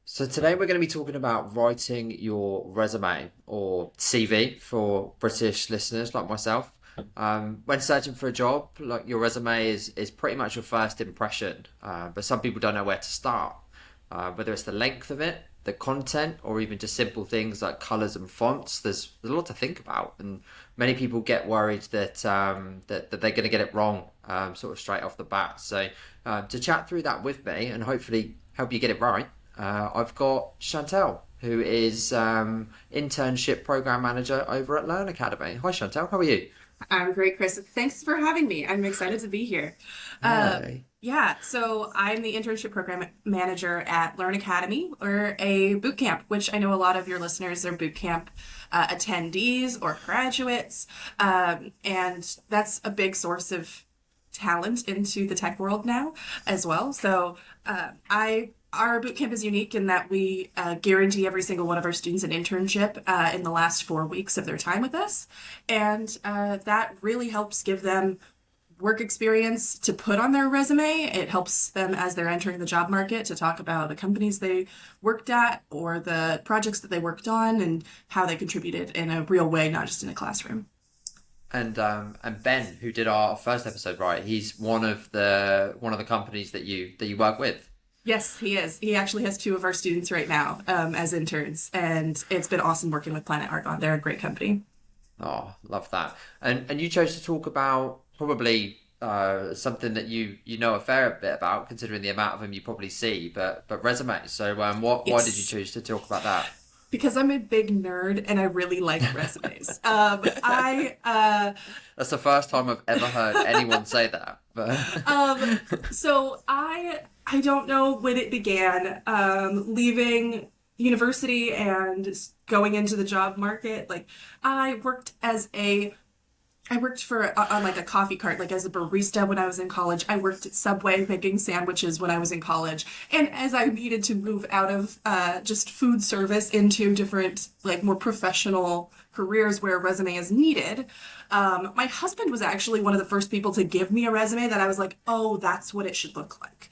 So today we're going to be talking about writing your resume or CV for British listeners like myself. When searching for a job, like your resume is pretty much your first impression, but some people don't know where to start. Whether it's the length of it, the content, or even just simple things like colors and fonts, there's a lot to think about, and many people get worried that they're going to get it wrong, sort of straight off the bat. So to chat through that with me and hopefully help you get it right. I've got Chantelle, who is internship program manager over at Learn Academy. Hi, Chantelle. How are you? I'm great, Chris. Thanks for having me. I'm excited to be here. Uh, Hey. yeah, so I'm the internship program manager at Learn Academy. We're a boot camp, which I know a lot of your listeners are boot camp attendees or graduates. And that's a big source of talent into the tech world now as well. So I our boot camp is unique in that we guarantee every single one of our students an internship in the last 4 weeks of their time with us, and that really helps give them work experience to put on their resume. It helps them as they're entering the job market to talk about the companies they worked at or the projects that they worked on and how they contributed in a real way, not just in a classroom. And Ben, who did our first episode, right? He's one of the companies that you work with. Yes, he is. He actually has two of our students right now as interns, and it's been awesome working with Planet Argon. They're a great company. Oh, love that. And you chose to talk about probably something that you know a fair bit about, considering the amount of them you probably see, but resumes. So why did you Yes, choose to talk about that? because I'm a big nerd and I really like resumes. I That's the first time I've ever heard anyone say that. But um, so I don't know when it began. Leaving university and going into the job market, like I worked as a I worked for on like a coffee cart, like as a barista when I was in college. I worked at Subway making sandwiches when I was in college. And as I needed to move out of just food service into different, like more professional careers where a resume is needed, my husband was actually one of the first people to give me a resume that I was like, oh, that's what it should look like.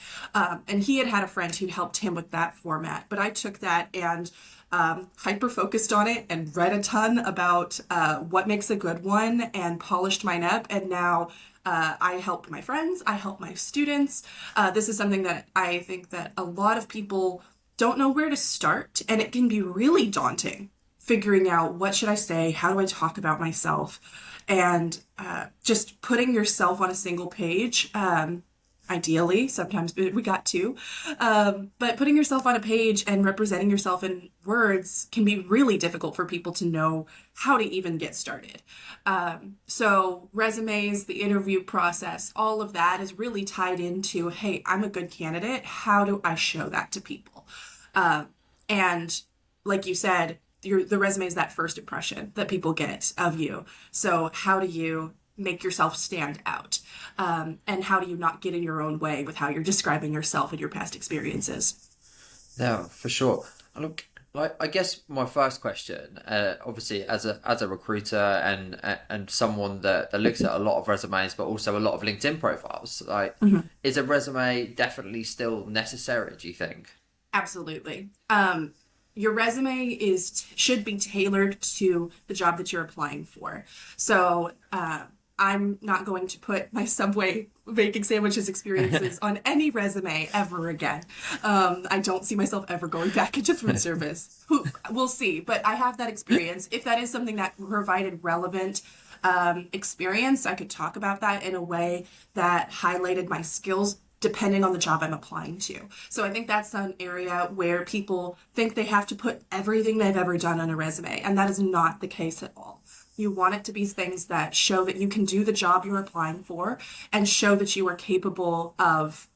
And he had had a friend who'd helped him with that format. But I took that and hyper focused on it and read a ton about what makes a good one and polished mine up. And now I help my friends, I help my students. This is something that I think that a lot of people don't know where to start, and it can be really daunting figuring out what should I say, how do I talk about myself, and just putting yourself on a single page. Ideally, sometimes we got two. But putting yourself on a page and representing yourself in words can be really difficult for people to know how to even get started. So, resumes, the interview process, all of that is really tied into hey, I'm a good candidate. How do I show that to people? Um, and like you said, the resume is that first impression that people get of you. So, how do you make yourself stand out? And how do you not get in your own way with how you're describing yourself and your past experiences? Yeah, for sure. And look, like I guess my first question, obviously as a recruiter and someone that looks at a lot of resumes, but also a lot of LinkedIn profiles, like Mhm. is a resume definitely still necessary, do you think? Absolutely. Your resume is should be tailored to the job that you're applying for. So I'm not going to put my Subway baking sandwiches experiences on any resume ever again. I don't see myself ever going back into food service. We'll see, but I have that experience. If that is something that provided relevant experience, I could talk about that in a way that highlighted my skills depending on the job I'm applying to. So I think that's an area where people think they have to put everything they've ever done on a resume, and that is not the case at all. You want it to be things that show that you can do the job you're applying for and show that you are capable of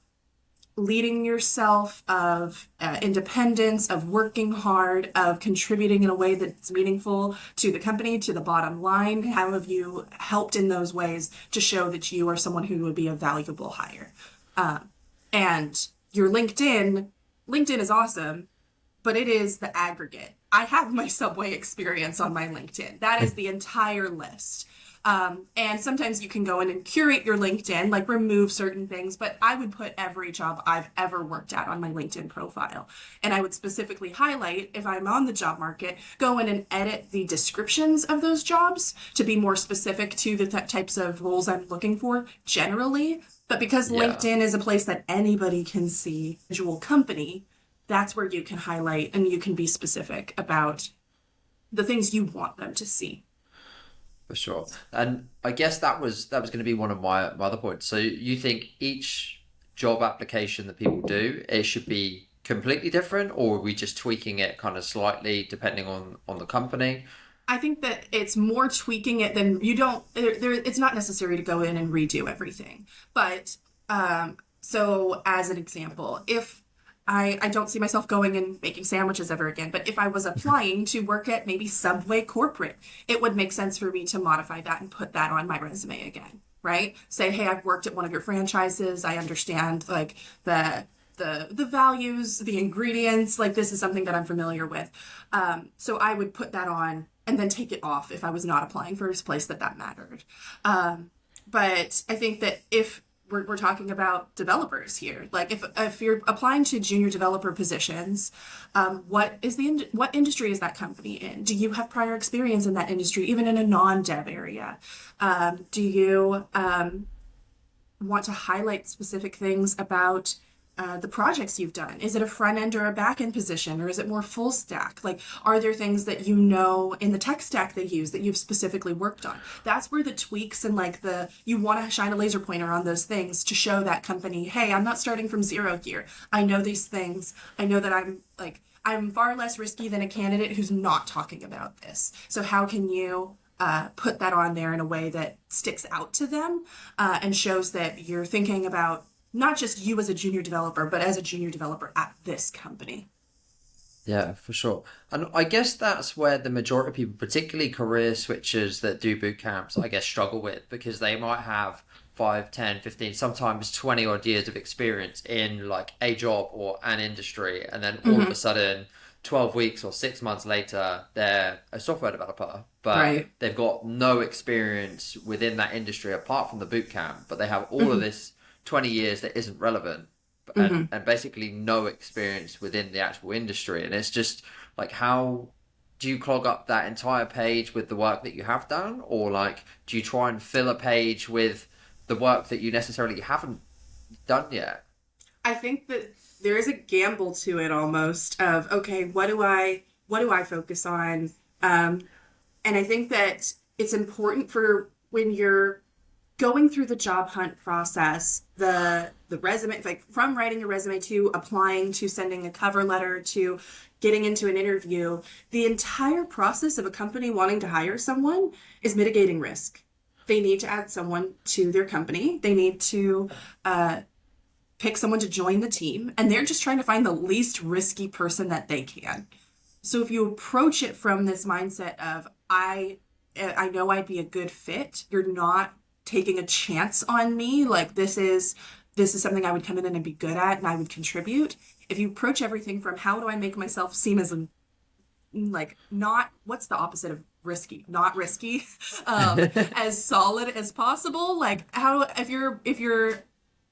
leading yourself, of independence, of working hard, of contributing in a way that's meaningful to the company, to the bottom line. How have you helped in those ways to show that you are someone who would be a valuable hire? Uh, and your LinkedIn is awesome, but it is the aggregate. I have my Subway experience on my LinkedIn. That is the entire list. And sometimes you can go in and curate your LinkedIn, like remove certain things, but I would put every job I've ever worked at on my LinkedIn profile. And I would specifically highlight, if I'm on the job market, go in and edit the descriptions of those jobs to be more specific to the types of roles I'm looking for generally. But because Yeah, LinkedIn is a place that anybody can see, visual company, that's where you can highlight and you can be specific about the things you want them to see. for sure. And I guess that was going to be one of my other points. So you think each job application that people do, it should be completely different, or are we just tweaking it kind of slightly depending on the company? I think that it's more tweaking it than you don't. It's not necessary to go in and redo everything. But so, as an example, if I don't see myself going and making sandwiches ever again, but if I was applying to work at maybe Subway corporate, it would make sense for me to modify that and put that on my resume again, right? Say, hey, I've worked at one of your franchises. I understand like the values, the ingredients. Like this is something that I'm familiar with. So I would put that on and then take it off if I was not applying for a place that mattered. But I think that if we're talking about developers here, like if you're applying to junior developer positions, what industry is that company in? Do you have prior experience in that industry, even in a non-dev area? Do you want to highlight specific things about the projects you've done? Is it a front end or a back end position, or is it more full stack? Like, are there things that you know in the tech stack they use that you've specifically worked on? That's where the tweaks and like you want to shine a laser pointer on those things to show that company, hey, I'm not starting from zero here. I know these things. I know that I'm far less risky than a candidate who's not talking about this. So how can you put that on there in a way that sticks out to them and shows that you're thinking about not just you as a junior developer, but as a junior developer at this company. Yeah, for sure. And I guess that's where the majority of people, particularly career switchers that do boot camps, I guess struggle with because they might have 5, 10, 15, sometimes 20 odd years of experience in like a job or an industry. And then all of a Mm-hmm. sudden, 12 weeks or 6 months later, they're a software developer, but Right. they've got no experience within that industry apart from the boot camp, but they have all of Mm-hmm. this 20 years that isn't relevant Mm-hmm. and basically no experience within the actual industry. And it's just like, how do you clog up that entire page with the work that you have done? Or like, do you try and fill a page with the work that you necessarily haven't done yet? I think that there is a gamble to it almost of okay, what do I focus on? And I think that it's important for when you're going through the job hunt process, the resume, like from writing a resume to applying to sending a cover letter to getting into an interview, the entire process of a company wanting to hire someone is mitigating risk. They need to add someone to their company. They need to pick someone to join the team, and they're just trying to find the least risky person that they can. So if you approach it from this mindset of I know I'd be a good fit, you're not taking a chance on me, like this is something I would come in and be good at and I would contribute. If you approach everything from how do I make myself seem as like not what's the opposite of risky, not risky, as solid as possible, like how if you're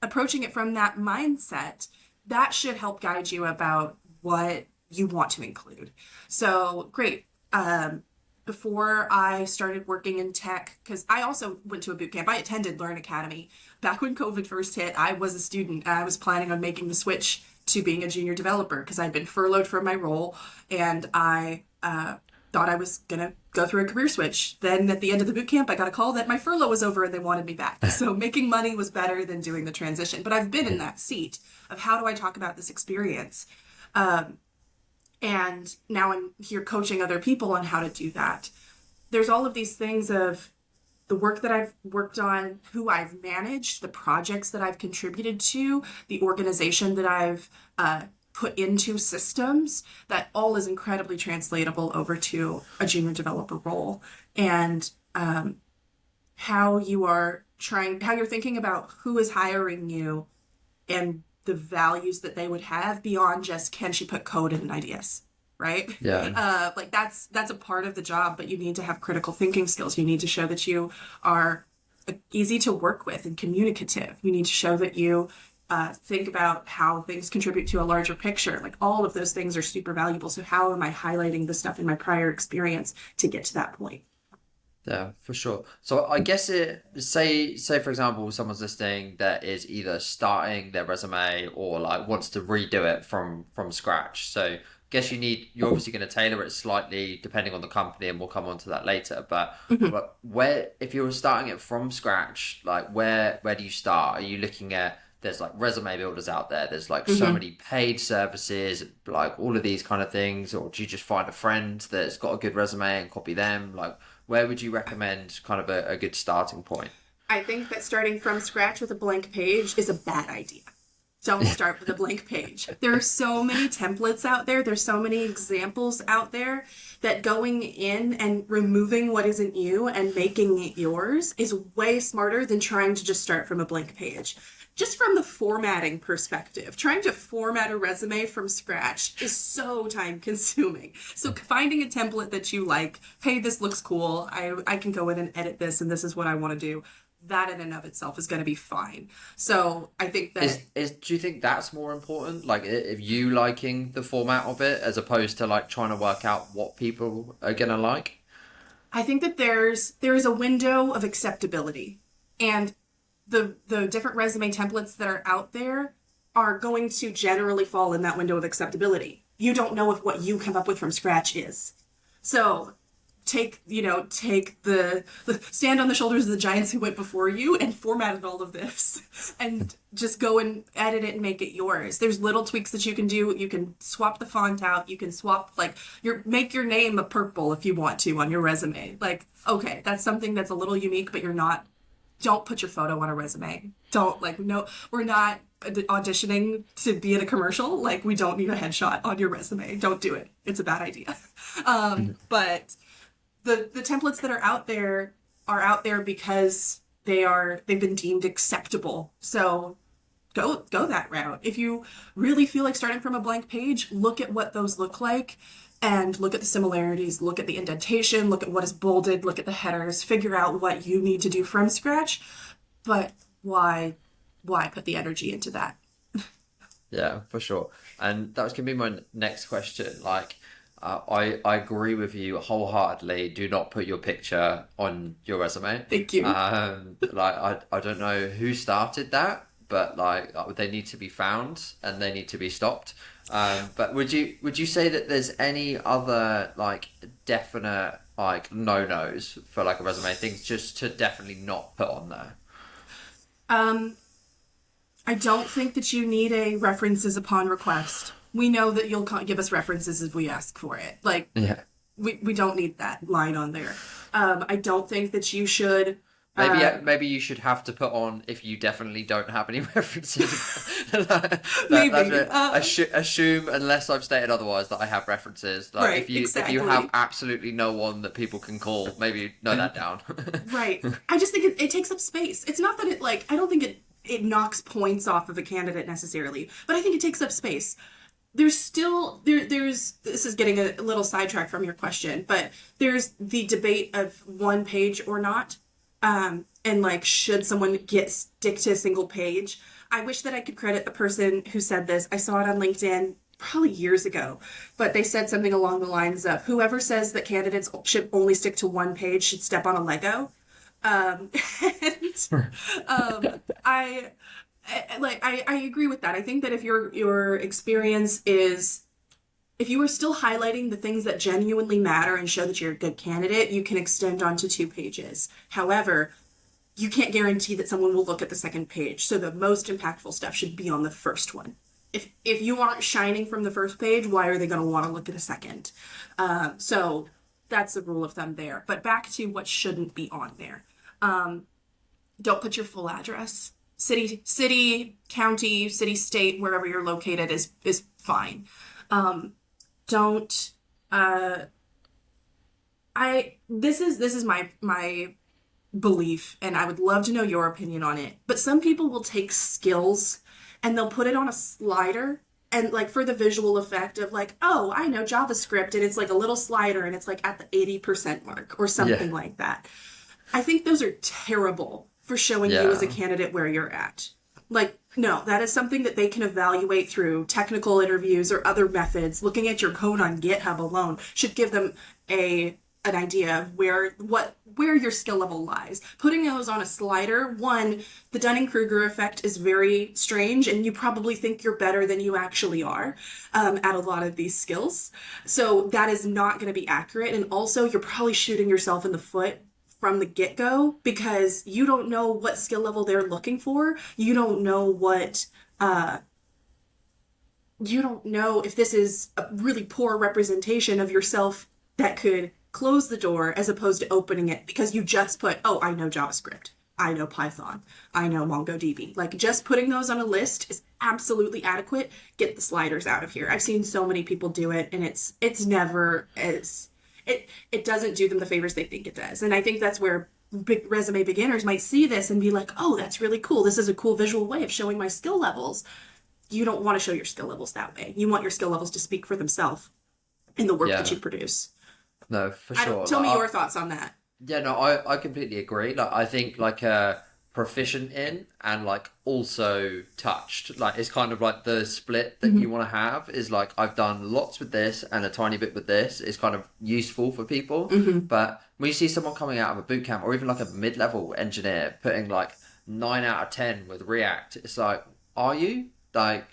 approaching it from that mindset, that should help guide you about what you want to include. So great. Before I started working in tech, because I also went to a boot camp. I attended Learn Academy. Back when COVID first hit, I was a student. I was planning on making the switch to being a junior developer because I'd been furloughed from my role and I thought I was going to go through a career switch. Then at the end of the boot camp, I got a call that my furlough was over and they wanted me back. So making money was better than doing the transition. But I've been in that seat of how do I talk about this experience? And now I'm here coaching other people on how to do that. There's all of these things of the work that I've worked on, who I've managed, the projects that I've contributed to, the organization that I've put into systems, that all is incredibly translatable over to a junior developer role. And how how you're thinking about who is hiring you and the values that they would have beyond just can she put code in an IDS. right? Yeah. Like that's a part of the job, but you need to have critical thinking skills. You need to show that you are easy to work with and communicative. You need to show that you think about how things contribute to a larger picture. Like all of those things are super valuable. So how am I highlighting the stuff in my prior experience to get to that point? Yeah, for sure. So I guess say for example someone's listening that is either starting their resume or like wants to redo it from scratch. So I guess you're obviously going to tailor it slightly depending on the company, and we'll come on to that later. Mhm. But where if you're starting it from scratch, like where do you start? Are you looking at there's like resume builders out there. There's like so Mhm. many paid services, like all of these kind of things, or do you just find a friend that's got a good resume and copy them? Like where would you recommend kind of a good starting point? I think that starting from scratch with a blank page is a bad idea. Don't start with a blank page. There are so many templates out there. There's so many examples out there that going in and removing what isn't you and making it yours is way smarter than trying to just start from a blank page. Just from the formatting perspective, trying to format a resume from scratch is so time consuming. So finding a template that you like, hey, this looks cool. I can go in and edit this and this is what I want to do. That in and of itself is going to be fine. So I think that Is do you think that's more important? Like if you liking the format of it as opposed to like trying to work out what people are gonna like? I think that there is a window of acceptability, and the different resume templates that are out there are going to generally fall in that window of acceptability. You don't know if what you come up with from scratch is. So take the stand on the shoulders of the giants who went before you and formatted all of this and just go and edit it and make it yours. There's little tweaks that you can do. You can swap the font out. You can swap like make your name a purple if you want to on your resume. Like, okay, that's something that's a little unique, but you're not don't put your photo on a resume. Don't like no, we're not auditioning to be in a commercial. Like we don't need a headshot on your resume. Don't do it. It's a bad idea. But the templates that are out there because they've been deemed acceptable. So go that route. If you really feel like starting from a blank page, look at what those look like and look at the similarities, look at the indentation, look at what is bolded, look at the headers, figure out what you need to do from scratch. But why put the energy into that? Yeah, for sure. And that was gonna be my next question. Like, I agree with you wholeheartedly. Do not put your picture on your resume. Thank you. Like I don't know who started that, but like they need to be found and they need to be stopped. But would you say that there's any other like definite like no-nos for like a resume things just to definitely not put on there? Um, I don't think that you need a references upon request. We know that you'll give us references if we ask for it. Like, Yeah. we don't need that line on there. I don't think that you should. Maybe Uh, maybe you should have to put on if you definitely don't have any references. That's maybe. it. Assume unless I've stated otherwise that I have references. Like Right, if you have exactly. absolutely no one that people can call, maybe note that down. Right. I just think it takes up space. It's not that it, like, I don't think it knocks points off of a candidate necessarily, but I think it takes up space. There's still there's this is getting a little sidetracked from your question, but there's the debate of one page or not. And like should someone stick to a single page? I wish that I could credit the person who said this. I saw it on LinkedIn probably years ago, but they said something along the lines of whoever says that candidates should only stick to one page should step on a Lego. Um, and I I agree with that. I think that if your experience is if you are still highlighting the things that genuinely matter and show that you're a good candidate, you can extend onto 2 pages. However, you can't guarantee that someone will look at the second page. So the most impactful stuff should be on the first one. If you aren't shining from the first page, why are they going to want to look at a second? So that's the rule of thumb there. But back to what shouldn't be on there. Don't put your full address. City, county, city, state, wherever you're located is fine. Don't I this is my belief, and I would love to know your opinion on it. But some people will take skills and they'll put it on a slider And like for the visual effect of like, oh, I know JavaScript, and it's like a little slider and it's like at the 80% mark or Yeah. something like that. I think those are terrible for showing you as a Yeah. candidate where you're at. Like, no, that is something that they can evaluate through technical interviews or other methods. Looking at your code on GitHub alone should give them a an idea of where your skill level lies. Putting those on a slider, one, the Dunning-Kruger effect is very strange, and you probably think you're better than you actually are at a lot of these skills. So that is not going to be accurate, and also you're probably shooting yourself in the foot from the get-go because you don't know what skill level they're looking for. You don't know what you don't know if this is a really poor representation of yourself that could close the door as opposed to opening it because you just put, oh, I know JavaScript, I know Python, I know MongoDB. Like just putting those on a list is absolutely adequate. Get the sliders out of here. I've seen so many people do it, and it's never as it doesn't do them the favors they think it does. And I think that's where big resume beginners might see this and be like, oh, that's really cool. This is a cool visual way of showing my skill levels. You don't want to show your skill levels that way. You want your skill levels to speak for themselves in the work that Yeah. you produce. No, for I don't, sure. tell Like, me your thoughts on that. yeah, no, I completely agree. Like, I think like proficient in and like also touched. Like, it's kind of like the split that you Mm-hmm. want to have is like I've done lots with this and a tiny bit with this is kind of useful for people. Mm-hmm. But when you see someone coming out of a boot camp or even like a mid-level engineer putting like 9 out of 10 with React, it's like, are you? Like,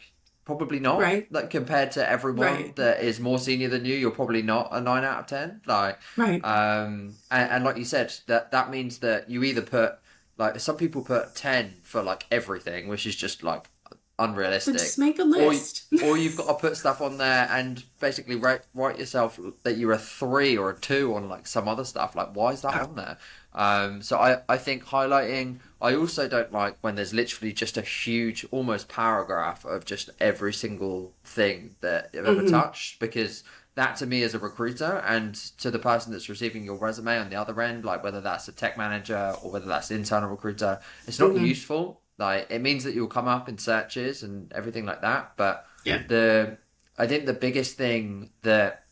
probably not. Right. Like compared to everyone Right. that is more senior than you, you're probably not a 9 out of 10. Like, Right. and like you said, that means that you either put like some people put 10 for like everything, which is just like Then unrealistic, just make a or list. or you've got to put stuff on there and basically write yourself that you're a 3 or a 2 on like some other stuff. Like, why is that Oh, on there? So I think highlighting. I also don't like when there's literally just a huge, almost paragraph of just every single thing that you've ever mm-hmm. touched, because that to me as a recruiter and to the person that's receiving your resume on the other end, like whether that's a tech manager or whether that's an internal recruiter, it's not Mm-hmm. useful. Like it means that you'll come up in searches and everything like that. But Yeah. the I think the biggest thing that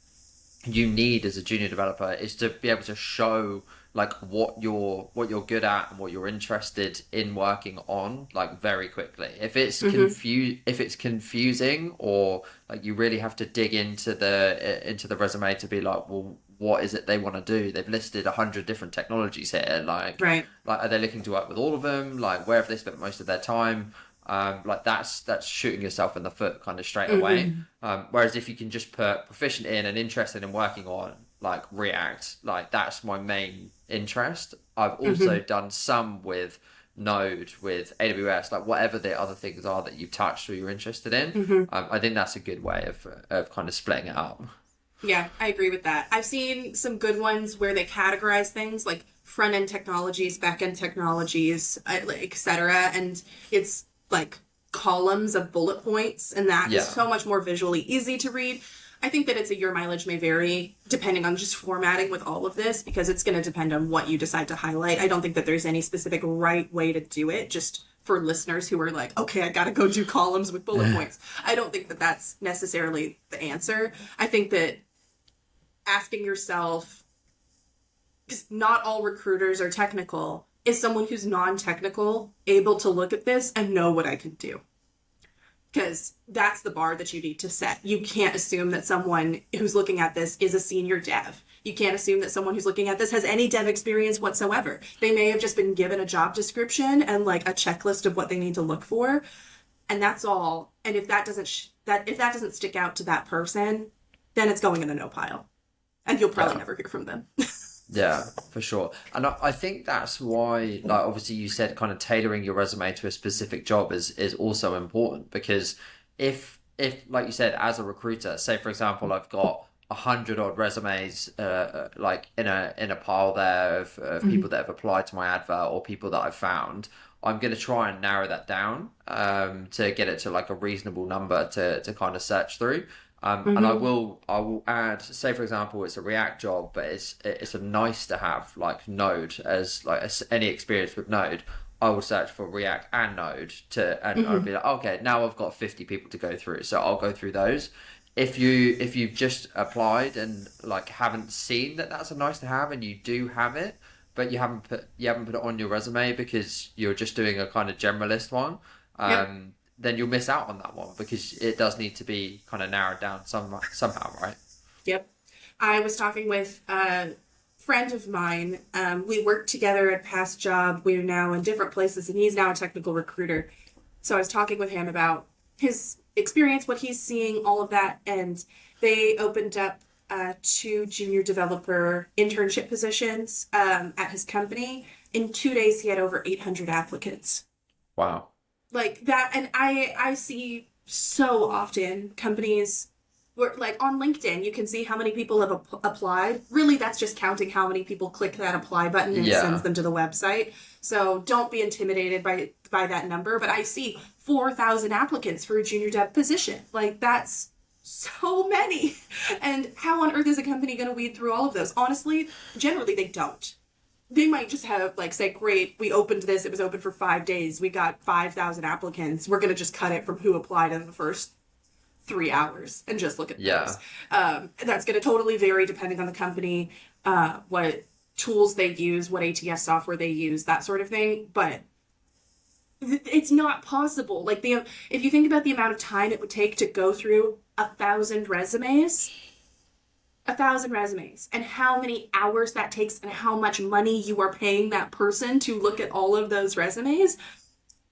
you need as a junior developer is to be able to show like what you're good at and what you're interested in working on like very quickly. Mm-hmm. If it's confusing or like you really have to dig into the resume to be like, well, what is it they want to do? They've listed 100 different technologies here. Right. Like are they looking to work with all of them? Like where have they spent most of their time? Like that's shooting yourself in the foot kind of straight away. Mm-hmm. Whereas if you can just put proficient in and interested in working on like React, like that's my main interest. I've also Mm-hmm. done some with Node, with AWS, like whatever the other things are that you've touched or you're interested in. Mm-hmm. I think that's a good way of kind of splitting it up. Yeah, I agree with that. I've seen some good ones where they categorize things like front end technologies, back end technologies, etc. And it's like columns of bullet points, and that is Yeah, so much more visually easy to read. I think that it's a your mileage may vary depending on just formatting with all of this because it's going to depend on what you decide to highlight. I don't think that there's any specific right way to do it, just for listeners who are like, okay, I got to go do columns with bullet points. I don't think that that's necessarily the answer. I think that asking yourself, because not all recruiters are technical, is someone who's non-technical able to look at this and know what I can do? Because that's the bar that you need to set. You can't assume that someone who's looking at this is a senior dev. You can't assume that someone who's looking at this has any dev experience whatsoever. They may have just been given a job description and like a checklist of what they need to look for, and that's all. And if that doesn't if that doesn't stick out to that person, then it's going in the no pile, and you'll probably yeah. never hear from them. Yeah, for sure. And I think that's why, like, obviously you said kind of tailoring your resume to a specific job is also important because if like you said, as a recruiter, say for example, I've got 100 odd resumes, like in a pile there of Mm-hmm. people that have applied to my advert or people that I've found. I'm going to try and narrow that down to get it to like a reasonable number to kind of search through. And Mm-hmm. I will add, say for example, it's a React job, but it's a nice to have like Node as like any experience with Node. I will search for React and Node and I'll Hmm. be like, okay, now I've got 50 people to go through, so I'll go through those. If you've just applied and like haven't seen that that's a nice to have and you do have it, but you haven't put it on your resume because you're just doing a kind of generalist one, Yep. then you'll miss out on that one because it does need to be kind of narrowed down somehow, right? Yep. I was talking with a friend of mine. We worked together at past job. We're now in different places, and he's now a technical recruiter. So I was talking with him about his experience, what he's seeing, all of that, and they opened up two junior developer internship positions at his company. In 2 days, he had over 800 applicants. Wow. Like that, and I see so often companies where, like on LinkedIn, you can see how many people have applied. Really, that's just counting how many people click that apply button and it sends Yeah. them to the website. So don't be intimidated by that number. But I see 4,000 applicants for a junior dev position. Like that's so many. And how on earth is a company going to weed through all of those? Honestly, generally they don't. They might just have like say, great, we opened this, it was open for 5 days, we got 5,000 applicants, we're going to just cut it from who applied in the first 3 hours and just look at those. Yeah. That's going to totally vary depending on the company, what tools they use, what ATS software they use, that sort of thing. But it's not possible. Like the if you think about the amount of time it would take to go through 1,000 resumes, and how many hours that takes, and how much money you are paying that person to look at all of those resumes,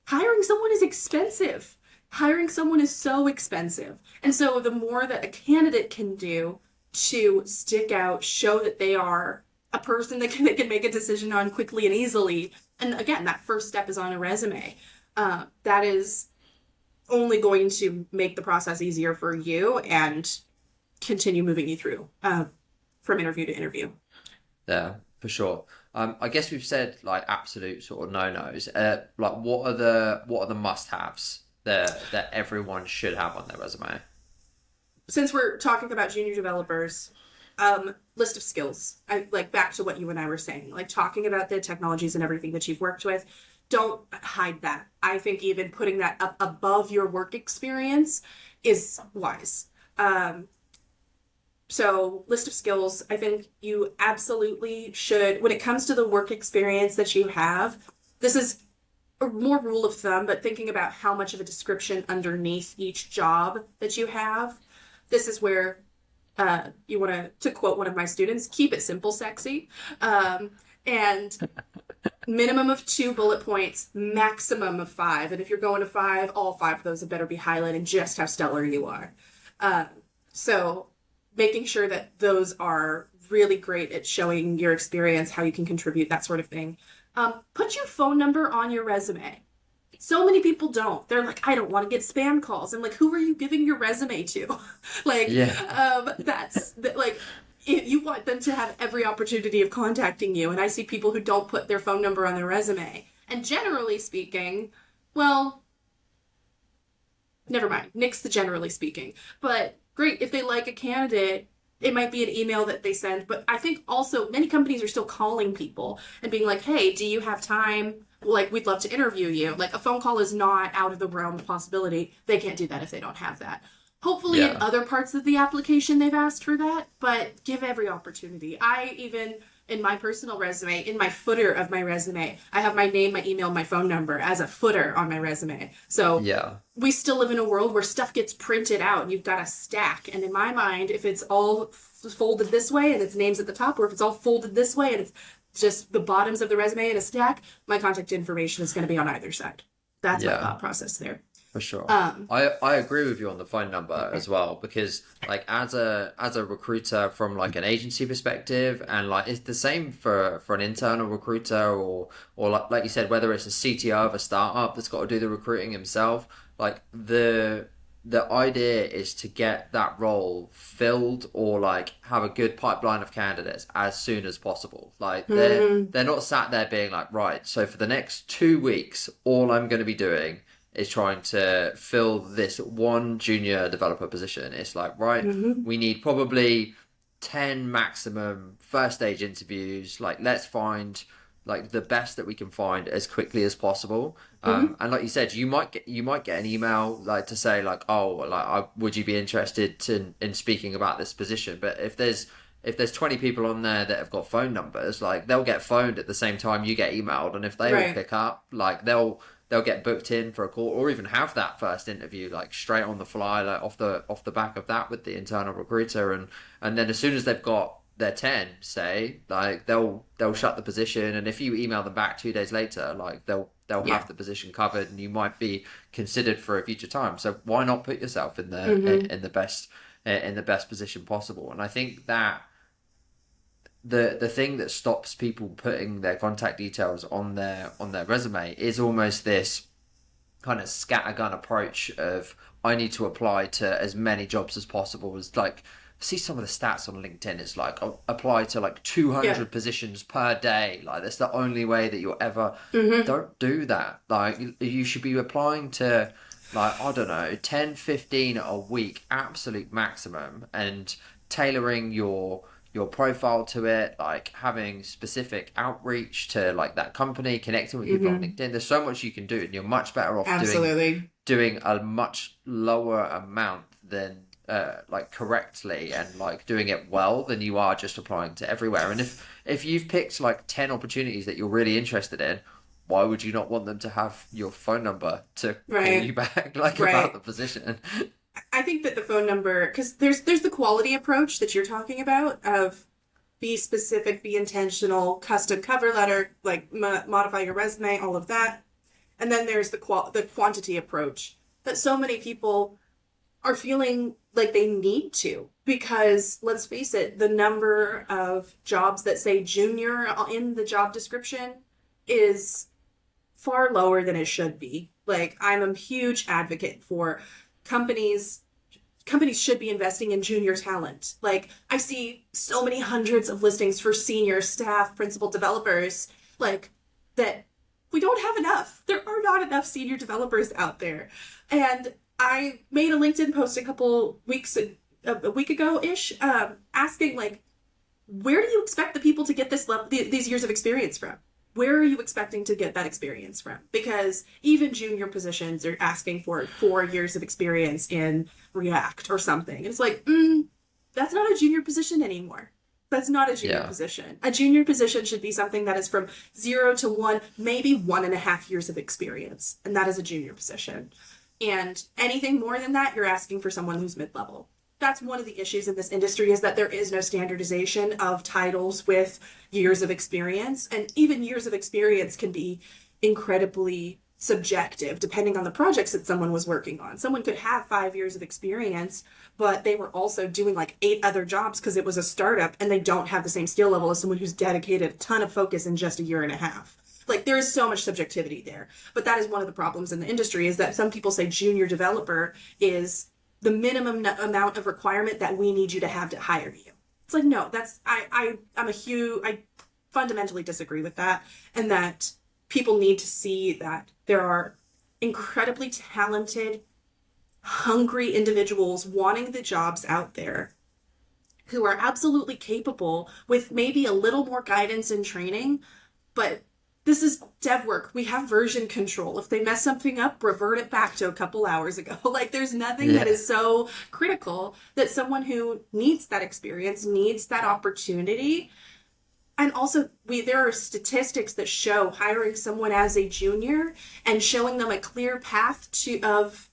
hiring someone is expensive. Hiring someone is so expensive. And so the more that a candidate can do to stick out, show that they are a person that they can make a decision on quickly and easily. And again, that first step is on a resume. That is only going to make the process easier for you and continue moving you through from interview to interview. Yeah, for sure. I guess we've said like absolute sort of no-nos. Like what are the must-haves that everyone should have on their resume? Since we're talking about junior developers, list of skills. I like back to what you and I were saying, like talking about the technologies and everything that you've worked with. Don't hide that. I think even putting that up above your work experience is wise. So, list of skills, I think you absolutely should, when it comes to the work experience that you have, this is a more rule of thumb, but thinking about how much of a description underneath each job that you have, this is where you want to quote one of my students, keep it simple, sexy. And minimum of 2 bullet points, maximum of five. And if you're going to five, all five of those had better be highlighting just how stellar you are. So making sure that those are really great at showing your experience, how you can contribute, that sort of thing. Put your phone number on your resume. So many people don't. They're like, I don't want to get spam calls. I'm like, who are you giving your resume to? Like, Yeah. like, you want them to have every opportunity of contacting you. And I see people who don't put their phone number on their resume. And generally speaking, well, never mind. Nix the generally speaking. But great, if they like a candidate, it might be an email that they send. But I think also many companies are still calling people and being like, hey, do you have time? Like, we'd love to interview you. Like, a phone call is not out of the realm of possibility. They can't do that if they don't have that. Hopefully, in Yeah. other parts of the application, they've asked for that, but give every opportunity. I even, in my personal resume, in my footer of my resume, I have my name, my email, my phone number as a footer on my resume. So Yeah. we still live in a world where stuff gets printed out and you've got a stack. And in my mind, if it's all folded this way and its name's at the top, or if it's all folded this way and it's just the bottoms of the resume in a stack, my contact information is going to be on either side. That's my Yeah. thought process there. For sure. Um, I agree with you on the phone number as well because like as a recruiter from like an agency perspective and like it's the same for an internal recruiter or like you said whether it's a CTO of a startup that's got to do the recruiting himself like the idea is to get that role filled or like have a good pipeline of candidates as soon as possible. Like mhm. they're not sat there being like, right, so for the next 2 weeks, all I'm going to be doing is trying to fill this one junior developer position. It's like, right, Mhm. we need probably 10 maximum first stage interviews. Like, let's find like the best that we can find as quickly as possible. Hmm. And like you said, you might get an email like to say like, oh, would you be interested in speaking about this position? But if there's 20 people on there that have got phone numbers, like they'll get phoned at the same time you get emailed, and if they all Right. pick up, like they'll get booked in for a call or even have that first interview like straight on the fly, like off the back of that with the internal recruiter, and then as soon as they've got their 10 say, like they'll shut the position, and if you email them back 2 days later, like they'll Yeah. have the position covered and you might be considered for a future time. So why not put yourself Hmm. in the best position possible? And I think that the thing that stops people putting their contact details on their resume is almost this kind of scattergun approach of I need to apply to as many jobs as possible. As like see some of the stats on LinkedIn, it's like apply to like Yeah. 200 positions per day. Like that's the only way that you'll ever. Hmm. Don't do that. Like you should be applying to like I don't know 10, 15 a week absolute maximum, and tailoring your profile to it, like having specific outreach to like that company, connecting with people on Hmm. LinkedIn. There's so much you can do, and you're much better off Absolutely. doing a much lower amount than like correctly and like doing it well than you are just applying to everywhere. And if you've picked like 10 opportunities that you're really interested in, why would you not want them to have your phone number to call Right. you back like about Right. the position? I think that the phone number, because there's the quality approach that you're talking about of be specific, be intentional, custom cover letter, like modify your resume, all of that. And then there's the quantity approach that so many people are feeling like they need to, because let's face it, the number of jobs that say junior in the job description is far lower than it should be. Like I'm a huge advocate for companies companies should be investing in junior talent. Like I see so many hundreds of listings for senior staff, principal developers, like that we don't have enough. There are not enough senior developers out there. And I made a LinkedIn post a week ago ish, asking like, where do you expect the people to get these years of experience from? Where are you expecting to get that experience from? Because even junior positions are asking for 4 years of experience in React or something. And it's like, that's not a junior position anymore. That's not a junior Yeah, position. A junior position should be something that is from 0 to 1, maybe 1.5 years of experience. And that is a junior position. And anything more than that, you're asking for someone who's mid level. That's one of the issues in this industry, is that there is no standardization of titles with years of experience. And even years of experience can be incredibly subjective depending on the projects that someone was working on. Someone could have 5 years of experience, but they were also doing like 8 other jobs because it was a startup, and they don't have the same skill level as someone who's dedicated a ton of focus in just a year and a half. Like there is so much subjectivity there. But that is one of the problems in the industry, is that some people say junior developer is the minimum amount of requirement that we need you to hire you. It's like, no, that's I fundamentally disagree with that, and that people need to see that there are incredibly talented, hungry individuals wanting the jobs out there who are absolutely capable with maybe a little more guidance and training, but this is dev work. We have version control. If they mess something up, revert it back to a couple hours ago. Like there's nothing that yeah, is so critical that someone who needs that experience, needs that opportunity. And also there are statistics that show hiring someone as a junior and showing them a clear path to of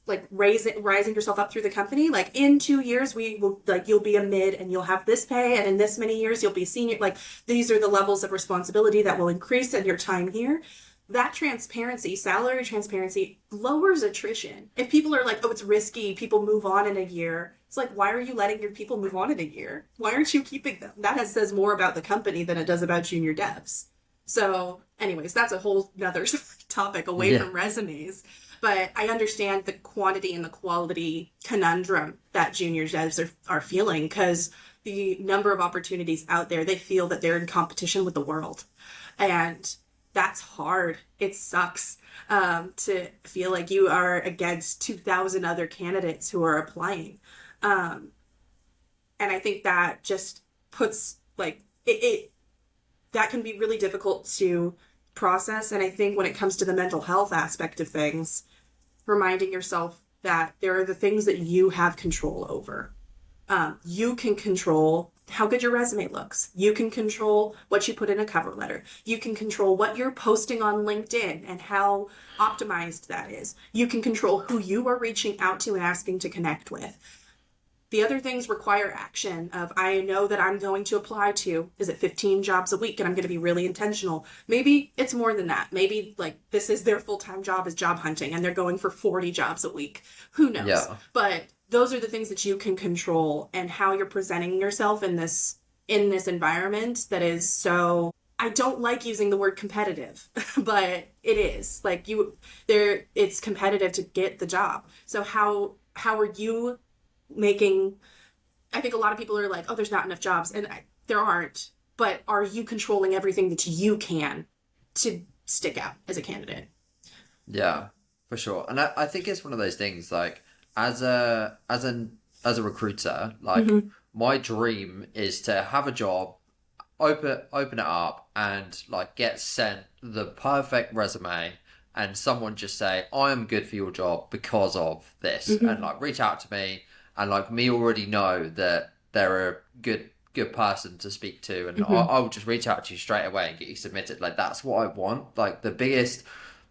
like rising yourself up through the company. Like in 2 years we will, like, you'll be a mid and you'll have this pay, and in this many years you'll be senior. Like these are the levels of responsibility that will increase in your time here. That transparency, salary transparency, lowers attrition. If people are like, oh, it's risky, people move on in a year, it's like, why are you letting your people move on in a year? Why aren't you keeping them? Says more about the company than it does about junior devs. So anyways, that's a whole nother topic away yeah. from resumes. But I understand the quantity and the quality conundrum that junior devs are feeling, because the number of opportunities out there, they feel that they're in competition with the world. And that's hard. It sucks, to feel like you are against 2,000 other candidates who are applying. Um, and I think that just puts like it that can be really difficult to process. And I think when it comes to the mental health aspect of things, reminding yourself that there are the things that you have control over. You can control how good your resume looks. You can control what you put in a cover letter. You can control what you're posting on LinkedIn and how optimized that is. You can control who you are reaching out to and asking to connect with. The other things require action of, I know that I'm going to apply to, is it 15 jobs a week, and I'm going to be really intentional. Maybe it's more than that. Maybe like this is their full-time job is job hunting and they're going for 40 jobs a week. Who knows? Yeah. But those are the things that you can control, and how you're presenting yourself in this environment that is so, I don't like using the word competitive, but it is. Like it's competitive to get the job. So how are you making, I think a lot of people are like, oh, there's not enough jobs, and there aren't, but are you controlling everything that you can to stick out as a candidate? Yeah, for sure. And I think it's one of those things like as a recruiter, like my dream is to have a job, open it up and like get sent the perfect resume and someone just say, I am good for your job because of this, and like reach out to me, and like me already know that they're a good person to speak to, and I will just reach out to you straight away and get you submitted. Like that's what I want. Like the biggest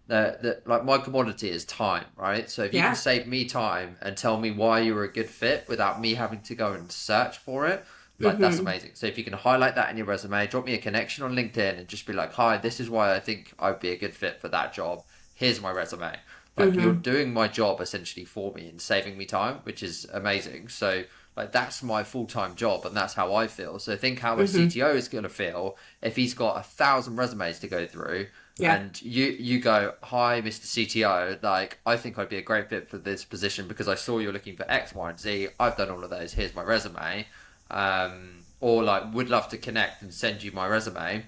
like my commodity is time, right? So if you can save me time and tell me why you're a good fit without me having to go and search for it, like that's amazing. So if you can highlight that in your resume, drop me a connection on LinkedIn and just be like, hi, this is why I think I'd be a good fit for that job. Here's my resume. Like you're doing my job essentially for me and saving me time, which is amazing. So like that's my full-time job and that's how I feel. So think how a CTO is going to feel if he's got 1,000 resumes to go through. Yeah. And you go, hi, Mr. CTO, like, I think I'd be a great fit for this position because I saw you're looking for X, Y, and Z. I've done all of those. Here's my resume. Or, like, would love to connect and send you my resume.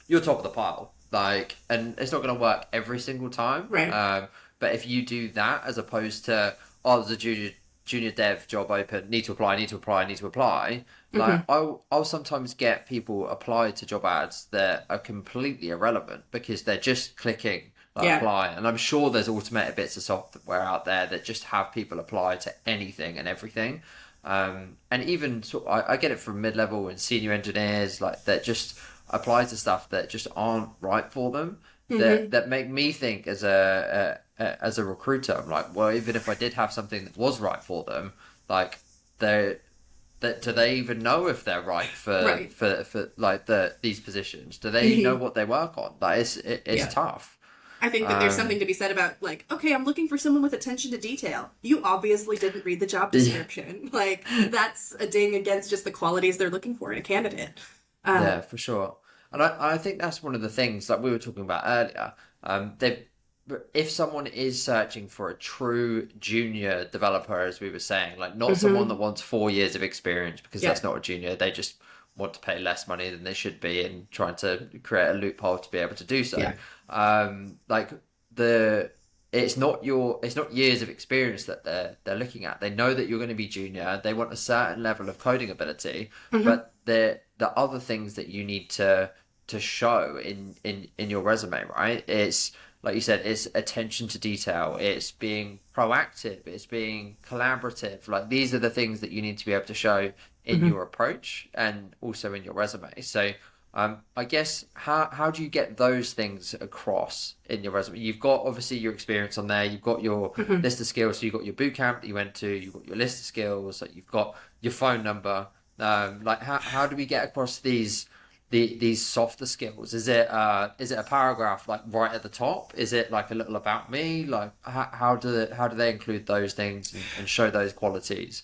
You're top of the pile. Like, and it's not going to work every single time. Right. But if you do that as opposed to, oh, there's a junior dev job open, need to apply, like I'll sometimes get people apply to job ads that are completely irrelevant because they're just clicking apply, and I'm sure there's automated bits of software out there that just have people apply to anything and everything, and even I get it from mid-level and senior engineers like that just apply to stuff that just aren't right for them, that make me think as a recruiter, I'm like, well, even if I did have something that was right for them, like do they even know if they're right for like these positions? Do they know what they work on? Like it's tough. I think that there's something to be said about like, okay, I'm looking for someone with attention to detail. You obviously didn't read the job description. Like that's a ding against just the qualities they're looking for in a candidate. Yeah, for sure. And I think that's one of the things that we were talking about earlier. If someone is searching for a true junior developer, as we were saying, like not someone that wants 4 years of experience, because that's not a junior. They just want to pay less money than they should be and trying to create a loophole to be able to do so. Like it's not years of experience that they're looking at. They know that you're going to be junior. They want a certain level of coding ability, but the other things that you need to show in your resume, right? It's like you said, it's attention to detail. It's being proactive. It's being collaborative. Like these are the things that you need to be able to show in your approach and also in your resume. So I guess how do you get those things across in your resume? You've got obviously your experience on there. You've got your list of skills. So you've got your boot camp that you went to. You've got your list of skills. Like you've got your phone number. Like how do we get across these softer skills? Is it a paragraph like right at the top? Is it like a little about me? Like how do they include those things and show those qualities?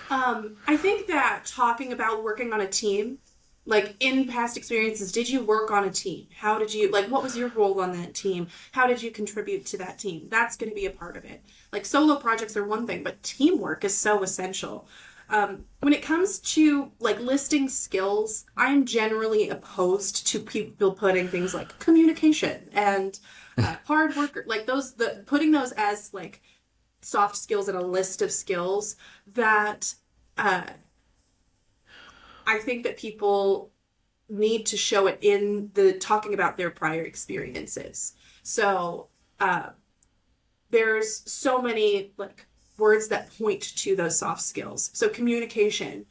I think that talking about working on a team, like in past experiences, did you work on a team? How did you, like, what was your role on that team? How did you contribute to that team? That's going to be a part of it. Like solo projects are one thing, but teamwork is so essential. When it comes to like listing skills, I'm generally opposed to people putting things like communication and hard worker, like putting those as like soft skills in a list of skills that I think that people need to show it in the talking about their prior experiences. So there's so many like words that point to those soft skills. So communication,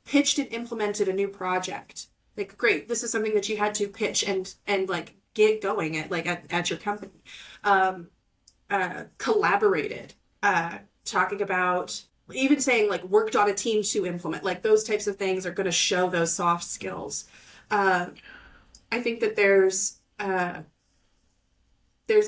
pitched and implemented a new project. Like, great, this is something that you had to pitch and like get going at like at your company. Collaborated, talking about even saying like worked on a team to implement, like those types of things are going to show those soft skills. I think that there's a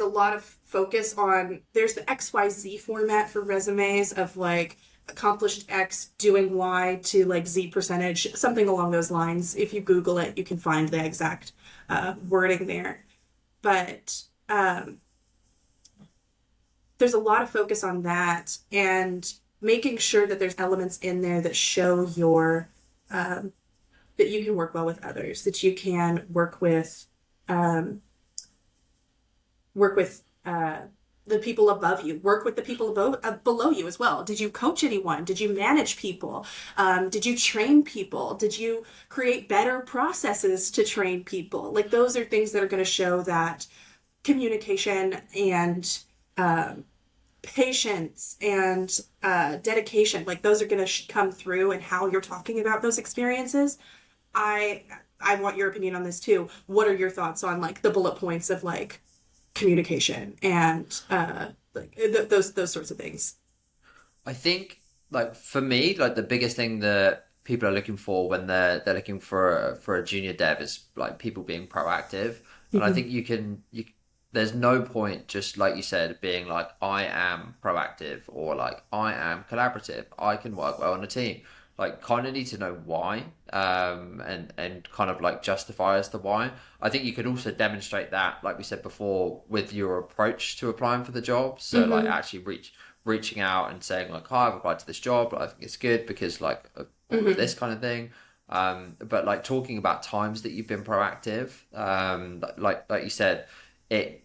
lot of focus on, there's the XYZ format for resumes of like accomplished X doing Y to like Z percentage, something along those lines. If you Google it, you can find the exact wording there. But there's a lot of focus on that and making sure that there's elements in there that show your that you can work well with others, that you can work with the people above you, work with the people below you as well. Did you coach anyone? Did you manage people? Did you train people? Did you create better processes to train people? Like those are things that are going to show that communication and patience and dedication, like those are going to come through and how you're talking about those experiences. I want your opinion on this too. What are your thoughts on like the bullet points of like communication and like those sorts of things? I think, like for me, like the biggest thing that people are looking for when they're looking for a junior dev is like people being proactive. And I Mm-hmm. think there's no point, just like you said, being like I am proactive or like I am collaborative. I can work well on a team. Like kind of need to know why, and kind of like justify as to why. I think you can also demonstrate that, like we said before, with your approach to applying for the job. So like Mm-hmm. actually reaching out and saying like, "Hi, I've applied to this job. I think it's good because like of all of Mm-hmm. this kind of thing." But like talking about times that you've been proactive, like you said, it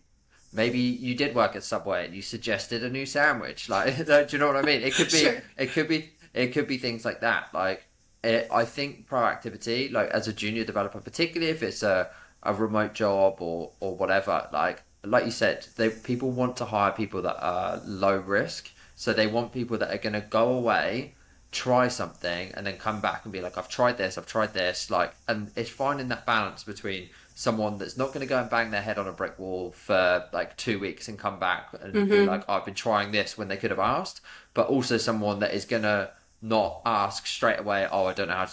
maybe you did work at Subway and you suggested a new sandwich. Like, do you know what I mean? Sure. It could be things like that. Like, I think proactivity, like as a junior developer, particularly if it's a remote job or whatever, like you said, people want to hire people that are low risk. So they want people that are going to go away, try something, and then come back and be like, I've tried this. Like, and it's finding that balance between someone that's not going to go and bang their head on a brick wall for like 2 weeks and come back and be Mm-hmm. like, I've been trying this when they could have asked, but also someone that is going to not ask straight away, oh, I don't know how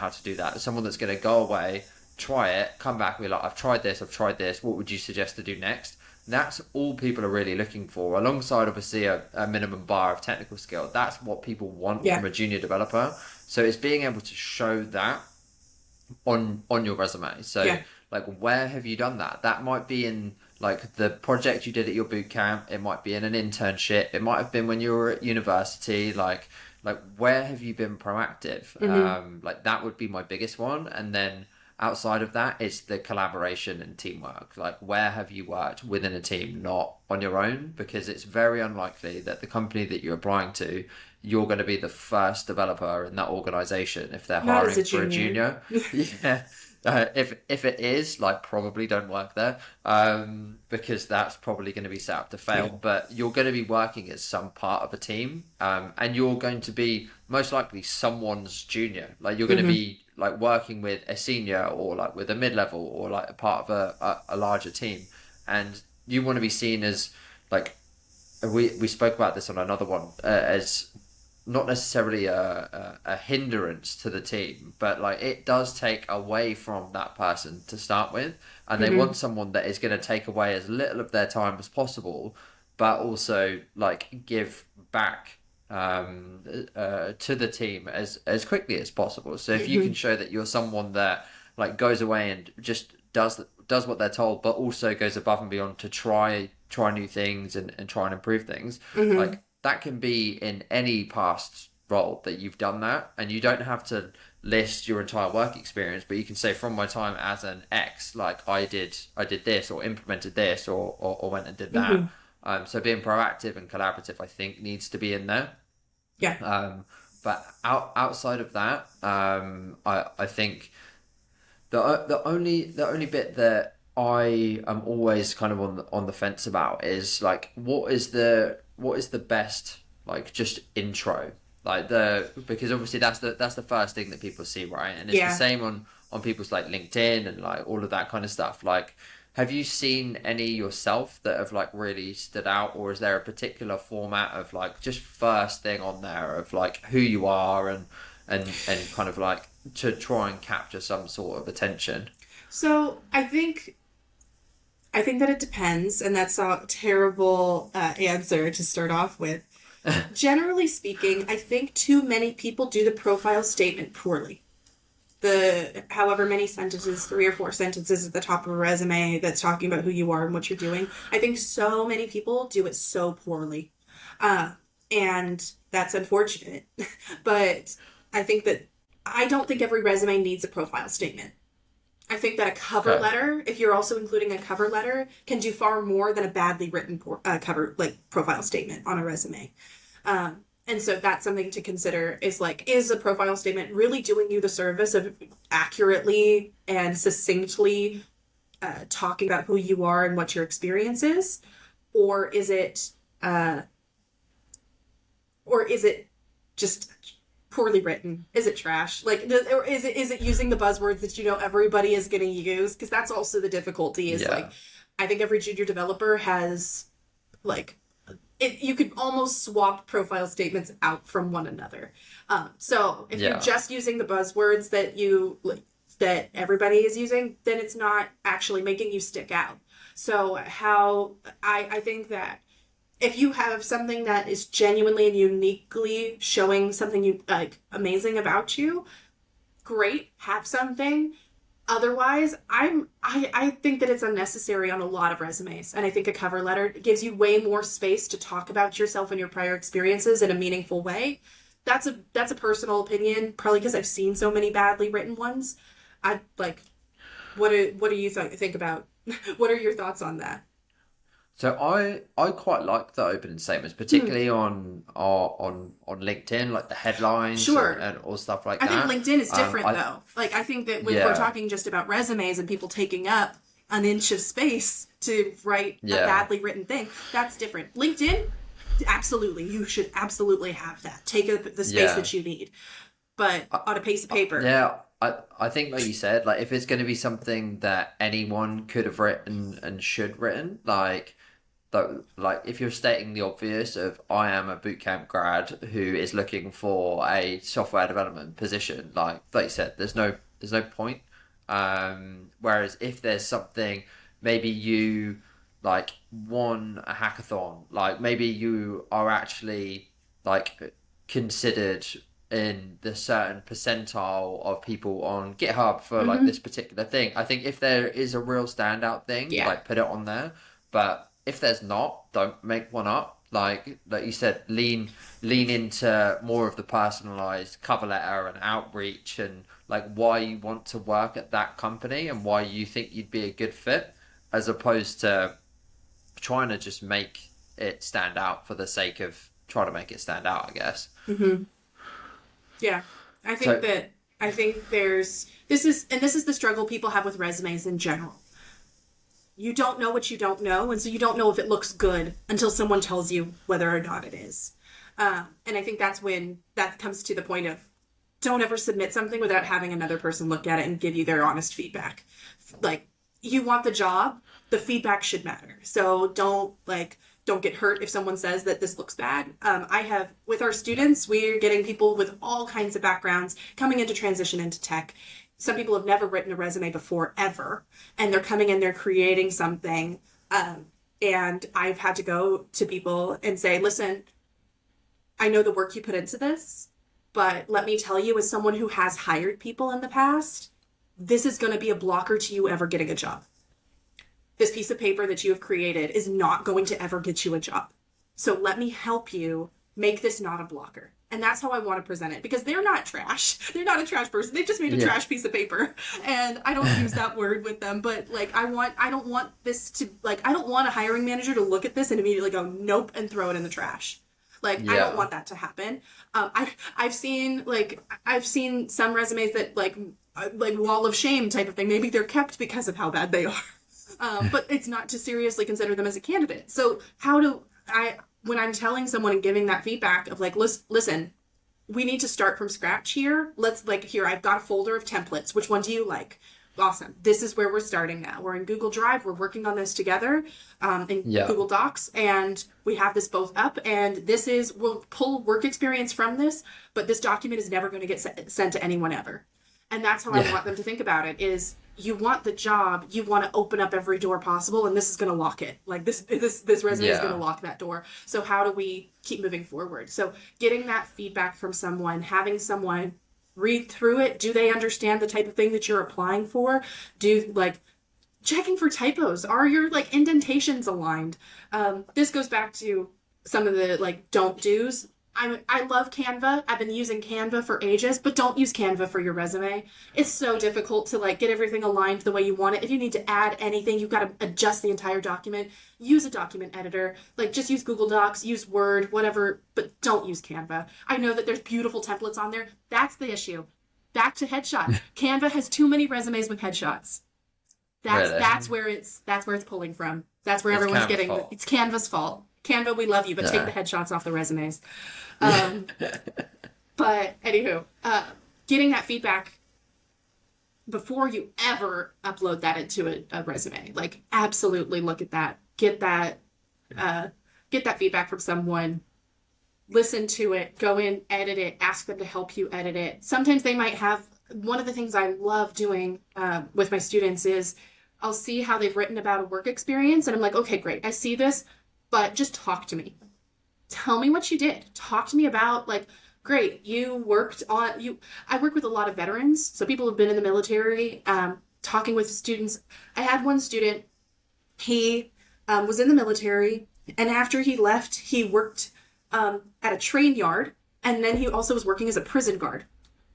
to do that. Someone that's going to go away, try it, come back and be like, I've tried this. What would you suggest to do next? That's all people are really looking for, alongside obviously a minimum bar of technical skill. That's what people want Yeah. from a junior developer. So it's being able to show that on your resume. So Yeah. like where have you done that? That might be in like the project you did at your boot camp. It might be in an internship. It might have been when you were at university. Like where have you been proactive? Mm-hmm. Like that would be my biggest one. And then outside of that, it's the collaboration and teamwork. Like where have you worked within a team, not on your own? Because it's very unlikely that the company that you're applying to, you're going to be the first developer in that organization if they're Not as hiring a for a junior. junior. Yeah. If it is, like, probably don't work there, because that's probably going to be set up to Yeah. fail. But you're going to be working as some part of a team, and you're going to be most likely someone's junior. Like you're going to Mm-hmm. be like working with a senior or like with a mid level or like a part of a larger team, and you want to be seen as like we spoke about this on another one, as not necessarily a hindrance to the team, but like it does take away from that person to start with, and they Mm-hmm. want someone that is going to take away as little of their time as possible, but also like give back to the team as quickly as possible. So if you Mm-hmm. can show that you're someone that like goes away and just does what they're told, but also goes above and beyond to try new things and try and improve things, Mm-hmm. like that can be in any past role that you've done that, and you don't have to list your entire work experience, but you can say from my time as an X, like I did this or implemented this or went and did that. Mm-hmm. So being proactive and collaborative, I think, needs to be in there. Yeah. Um, but outside of that, I think The only bit that I am always kind of on the fence about is like what is the best like just intro like the because obviously that's the first thing that people see, right? And it's the Yeah. same on people's like LinkedIn and like all of that kind of stuff. Like, have you seen any yourself that have like really stood out, or is there a particular format of like just first thing on there of like who you are and kind of like to try and capture some sort of attention? So I think that it depends, and that's a terrible answer to start off with. Generally speaking, I think too many people do the profile statement poorly. The however many sentences, 3 or 4 sentences at the top of a resume that's talking about who you are and what you're doing. I think so many people do it so poorly. Uh, and that's unfortunate. But I think that I don't think every resume needs a profile statement. I think that a cover Okay. letter, if you're also including a cover letter, can do far more than a badly written cover like profile statement on a resume. And so that's something to consider is like, is a profile statement really doing you the service of accurately and succinctly talking about who you are and what your experience is? Or is it, uh, or is it just poorly written? Is it trash? Like, or is it using the buzzwords that you know everybody is going to use? Because that's also the difficulty. Is like, Yeah. I think every junior developer has like you could almost swap profile statements out from one another. So if you're Yeah. just using the buzzwords that you like, that everybody is using, then it's not actually making you stick out. So how I think that if you have something that is genuinely and uniquely showing something you like amazing about you, great, have something. Otherwise, I think that it's unnecessary on a lot of resumes. And I think a cover letter gives you way more space to talk about yourself and your prior experiences in a meaningful way. That's a personal opinion, probably because I've seen so many badly written ones. I like what do you think about what are your thoughts on that? So I quite like the opening statements, Hmm, particularly on LinkedIn, like the headlines sure. and all stuff like I think that. LinkedIn is different I though. Like I think that if we're Yeah, talking just about resumes and people taking up an inch of space to write a yeah, badly written thing, that's different. LinkedIn, absolutely, you should absolutely have that. Take up the space yeah. that you need, but on a piece of paper. Yeah, I think like you said, like if it's going to be something that anyone could have written and should written, like like if you're stating the obvious of I am a bootcamp grad who is looking for a software development position, like you said, there's no point. Whereas if there's something, maybe you like won a hackathon, like maybe you are actually like considered in the certain percentile of people on GitHub for like Mm-hmm. this particular thing. I think if there is a real standout thing, Yeah. like put it on there. But if there's not, don't make one up. Like you said, lean into more of the personalized cover letter and outreach and like why you want to work at that company and why you think you'd be a good fit, as opposed to trying to just make it stand out for the sake of trying to make it stand out, I guess. Mm-hmm. Yeah. I think So that I think there's this is the struggle people have with resumes in general. You don't know what you don't know, and so you don't know if it looks good until someone tells you whether or not it is. And I think that's when that comes to the point of don't ever submit something without having another person look at it and give you their honest feedback. Like you want the job, the feedback should matter. So don't get hurt if someone says that this looks bad. I have with our students, we're getting people with all kinds of backgrounds coming into transition into tech. Some people have never written a resume before ever, and they're coming in, they're creating something. Um, and I've had to go to people and say, listen, I know the work you put into this, but let me tell you, as someone who has hired people in the past, this is going to be a blocker to you ever getting a job. This piece of paper that you have created is not going to ever get you a job. So let me help you make this not a blocker. And that's how I want to present it because they're not trash. They're not a trash person. They just made a yeah, trash piece of paper. And I don't use that word with them, but like I don't want this to like I don't want a hiring manager to look at this and immediately go nope and throw it in the trash. Like I don't yeah, want that to happen. I've seen some resumes that like like wall of shame type of thing. Maybe they're kept because of how bad they are. But it's not to seriously consider them as a candidate. So how do I, when I'm telling someone and giving that feedback of like, listen, we need to start from scratch here. Let's like, here, I've got a folder of templates. Which one do you like? Awesome. This is where we're starting now. We're in Google Drive. We're working on this together in Yeah. Google Docs, and we have this both up. And this is, we'll pull work experience from this, but this document is never going to get sent to anyone ever. And that's how I want them to think about it is you want the job, you want to open up every door possible, and this is going to lock it. Like this resume is going to lock that door. So how do we keep moving forward? So getting that feedback from someone, having someone read through it. Do they understand the type of thing that you're applying for? Do like checking for typos. Are your like indentations aligned? This goes back to some of the like don't do's. I love Canva. I've been using Canva for ages, but don't use Canva for your resume. It's so difficult to like get everything aligned the way you want it. If you need to add anything, you've got to adjust the entire document. Use a document editor. Like just use Google Docs, use Word, whatever, but don't use Canva. I know that there's beautiful templates on there. That's the issue. Back to headshots. Canva has too many resumes with headshots. That's where it's pulling from. That's where everyone's getting it's Canva's fault. Canva, we love you, but take the headshots off the resumes. But anywho, getting that feedback before you ever upload that into a resume, like absolutely look at that, get that feedback from someone, listen to it, go in, edit it, ask them to help you edit it. Sometimes they might have, one of the things I love doing with my students is I'll see how they've written about a work experience and I'm like, okay, great, I see this, but just talk to me. Tell me what you did. Talk to me about like, great, you worked on you. I work with a lot of veterans, so people who've been in the military. Talking with students, I had one student. He was in the military, and after he left, he worked at a train yard, and then he also was working as a prison guard.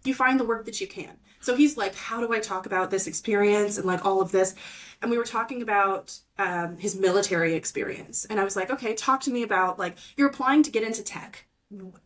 You find the work that you can. So he's like, how do I talk about this experience and like all of this? And we were talking about his military experience. And I was like, okay, talk to me about like, you're applying to get into tech.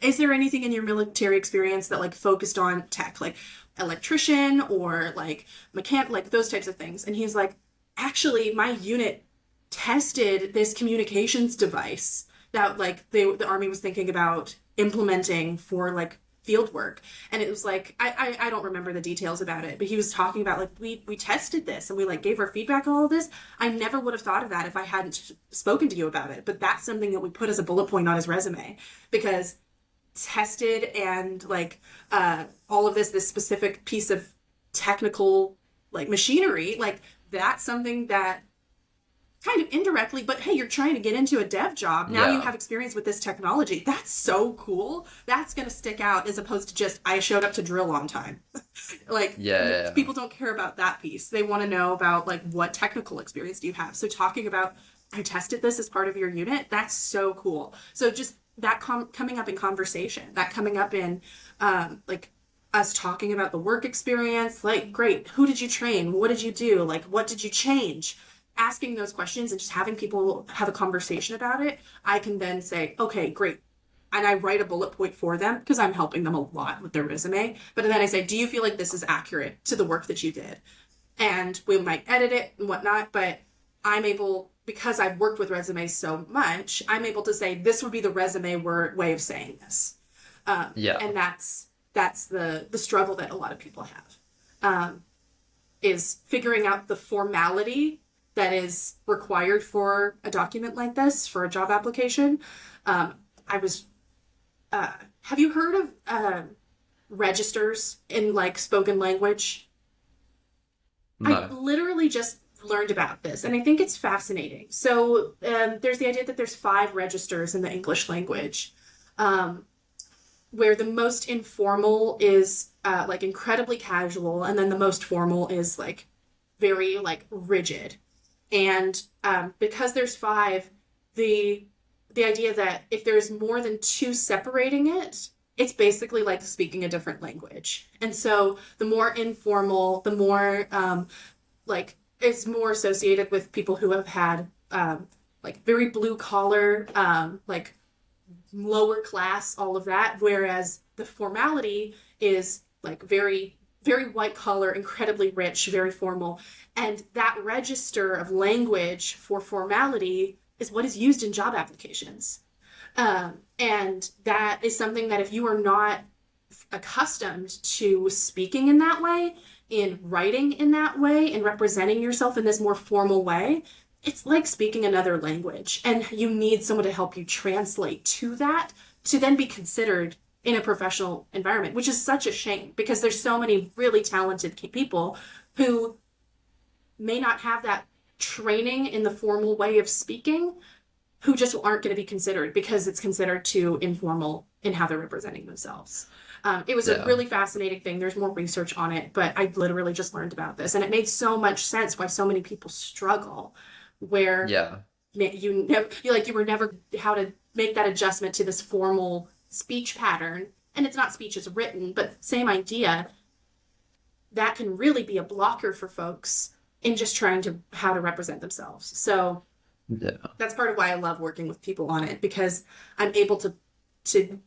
Is there anything in your military experience that like focused on tech, like electrician or like mechanic, like those types of things? And he's like, actually, my unit tested this communications device that like the Army was thinking about implementing for like field work. And it was like I don't remember the details about it, but he was talking about like we tested this and we like gave our feedback on all of this. I never would have thought of that if I hadn't spoken to you about it, but that's something that we put as a bullet point on his resume, because tested and like all of this specific piece of technical like machinery, like that's something that kind of indirectly, but hey, you're trying to get into a dev job. Now you have experience with this technology. That's so cool. That's going to stick out as opposed to just, I showed up to drill on time. Like, people don't care about that piece. They want to know about, like, what technical experience do you have? So talking about, I tested this as part of your unit, that's so cool. So just that coming up in conversation, that coming up in, like, us talking about the work experience, like, great, who did you train? What did you do? Like, what did you change? Asking those questions and just having people have a conversation about it, I can then say, okay, great. And I write a bullet point for them because I'm helping them a lot with their resume. But then I say, do you feel like this is accurate to the work that you did? And we might edit it and whatnot, but I'm able, because I've worked with resumes so much, I'm able to say, this would be the resume way of saying this. And that's the struggle that a lot of people have, is figuring out the formality that is required for a document like this, for a job application. Have you heard of registers in like spoken language? No. I literally just learned about this and I think it's fascinating. So there's the idea that there's 5 registers in the English language, where the most informal is like incredibly casual, and then the most formal is like very like rigid. And because there's 5, the idea that if there's more than 2 separating it, it's basically like speaking a different language. And so the more informal, the more like it's more associated with people who have had like very blue collar, like lower class, all of that. Whereas the formality is like very very white collar, incredibly rich, very formal. And that register of language for formality is what is used in job applications. And that is something that if you are not accustomed to speaking in that way, in writing in that way, in representing yourself in this more formal way, it's like speaking another language. And you need someone to help you translate to that to then be considered in a professional environment, which is such a shame because there's so many really talented people who may not have that training in the formal way of speaking, who just aren't going to be considered because it's considered too informal in how they're representing themselves. It was a really fascinating thing. There's more research on it, but I literally just learned about this, and it made so much sense why so many people struggle. Where you were never how to make that adjustment to this formal speech pattern, and it's not speech as written, but same idea. That can really be a blocker for folks in just trying to how to represent themselves. So that's part of why I love working with people on it, because I'm able to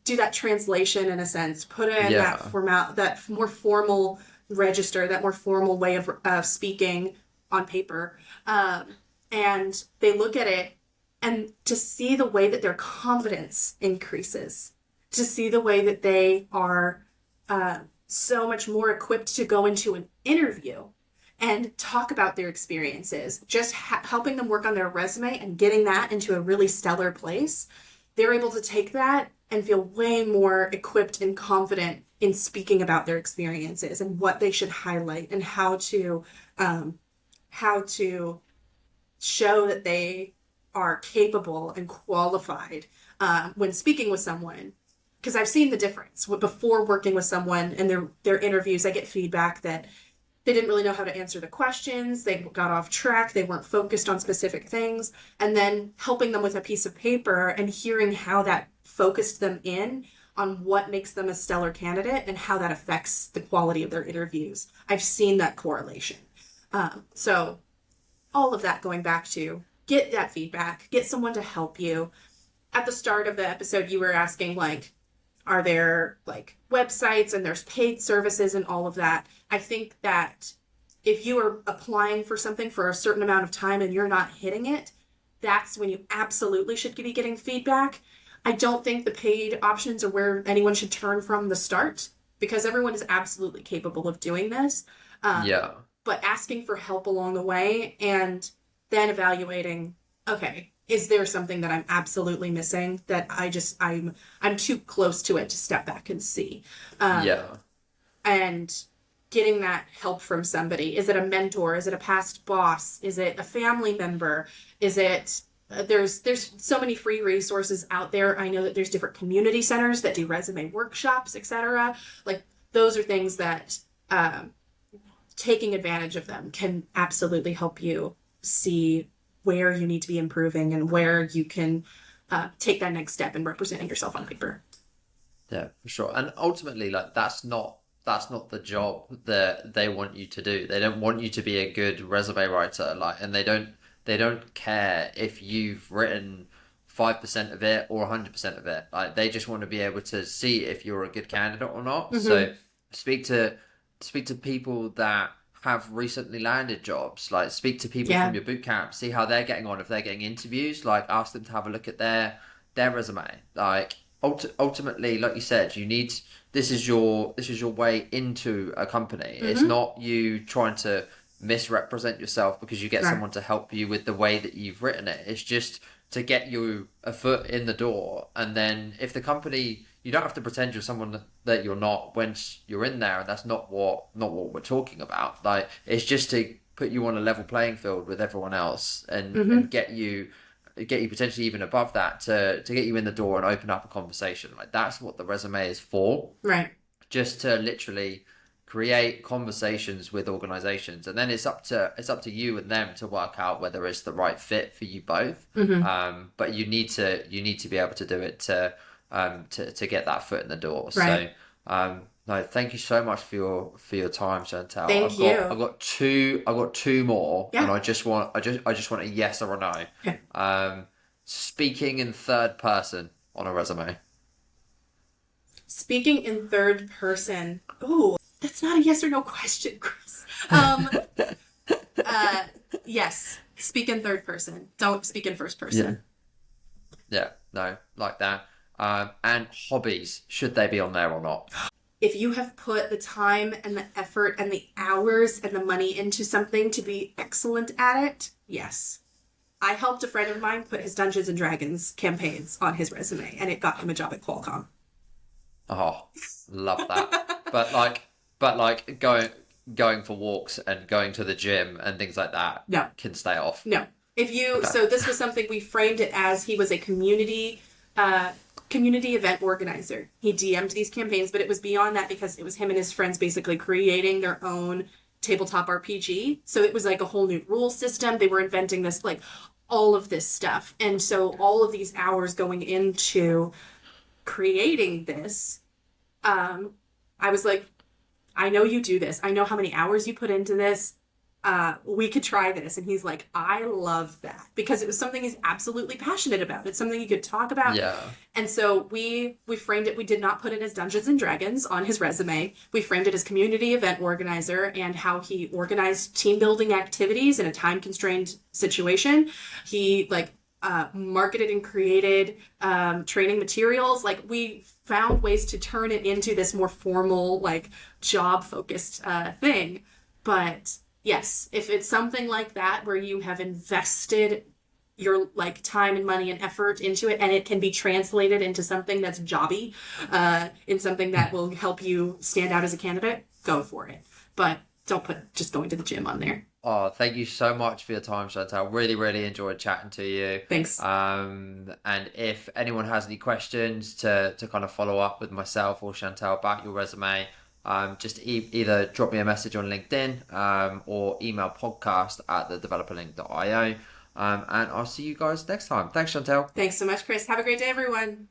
do that translation in a sense, put in that more formal register, that more formal way of speaking on paper. And they look at it, and to see the way that their confidence increases, to see the way that they are so much more equipped to go into an interview and talk about their experiences, just helping them work on their resume and getting that into a really stellar place. They're able to take that and feel way more equipped and confident in speaking about their experiences and what they should highlight and how to show that they are capable and qualified when speaking with someone. Because I've seen the difference. Before working with someone and their interviews, I get feedback that they didn't really know how to answer the questions. They got off track. They weren't focused on specific things. And then helping them with a piece of paper and hearing how that focused them in on what makes them a stellar candidate and how that affects the quality of their interviews. I've seen that correlation. So all of that going back to get that feedback, get someone to help you. At the start of the episode, you were asking, like, are there like websites and there's paid services and all of that? I think that if you are applying for something for a certain amount of time and you're not hitting it, that's when you absolutely should be getting feedback. I don't think the paid options are where anyone should turn from the start, because everyone is absolutely capable of doing this. But asking for help along the way and then evaluating, okay, is there something that I'm absolutely missing that I'm too close to it to step back and see? And getting that help from somebody. Is it a mentor? Is it a past boss? Is it a family member? Is it there's so many free resources out there. I know that there's different community centers that do resume workshops, etc. Like, those are things that taking advantage of them can absolutely help you see where you need to be improving and where you can take that next step in representing yourself on paper. Yeah, for sure. And ultimately, like, that's not the job that they want you to do. They don't want you to be a good resume writer, like, and they don't care if you've written 5% of it or 100% of it. Like, they just want to be able to see if you're a good candidate or not. Mm-hmm. So speak to people that have recently landed jobs. Like, speak to people from your boot camp, see how they're getting on. If they're getting interviews, like, ask them to have a look at their resume. Like, ultimately, like you said, this is your way into a company. Mm-hmm. It's not you trying to misrepresent yourself because you get someone to help you with the way that you've written it. It's just to get you a foot in the door, and then if the company, you don't have to pretend you're someone that you're not once you're in there, and that's not what we're talking about. Like, it's just to put you on a level playing field with everyone else, and, mm-hmm. and get you potentially even above that to get you in the door and open up a conversation. Like, that's what the resume is for. Right. Just to literally create conversations with organizations, and then it's up to you and them to work out whether it's the right fit for you both. Mm-hmm. But you need to be able to do it to get that foot in the door. Right. So no, thank you so much for your time, Chantelle. I've got two more, and I just want a yes or a no. Okay. Speaking in third person on a resume. Speaking in third person. Ooh. That's not a yes or no question, Chris. Yes. Speak in third person. Don't speak in first person. Yeah, no, like that. And hobbies, should they be on there or not? If you have put the time and the effort and the hours and the money into something to be excellent at it, yes. I helped a friend of mine put his Dungeons and Dragons campaigns on his resume, and it got him a job at Qualcomm. Oh, love that. But like going for walks and going to the gym and things like that No. can stay off. No. If you Okay. So this was something we framed it as he was a community event organizer. He DM'd these campaigns, but it was beyond that because it was him and his friends basically creating their own tabletop RPG. So it was like a whole new rule system. They were inventing this, like all of this stuff. And so all of these hours going into creating this, I was like, I know you do this. I know how many hours you put into this. We could try this. And he's like, I love that because it was something he's absolutely passionate about. It's something he could talk about. Yeah. And so we framed it. We did not put it as Dungeons and Dragons on his resume. We framed it as community event organizer and how he organized team building activities in a time constrained situation. He marketed and created training materials. Like we found ways to turn it into this more formal, like job focused thing. But yes, if it's something like that where you have invested your like time and money and effort into it and it can be translated into something that's jobby, in something that will help you stand out as a candidate, go for it. But don't put just going to the gym on there. Oh, thank you so much for your time, Chantelle. Really, really enjoyed chatting to you. Thanks. And if anyone has any questions to kind of follow up with myself or Chantelle about your resume, just either drop me a message on LinkedIn or email podcast@thedeveloperlink.io. And I'll see you guys next time. Thanks, Chantelle. Thanks so much, Chris. Have a great day, everyone.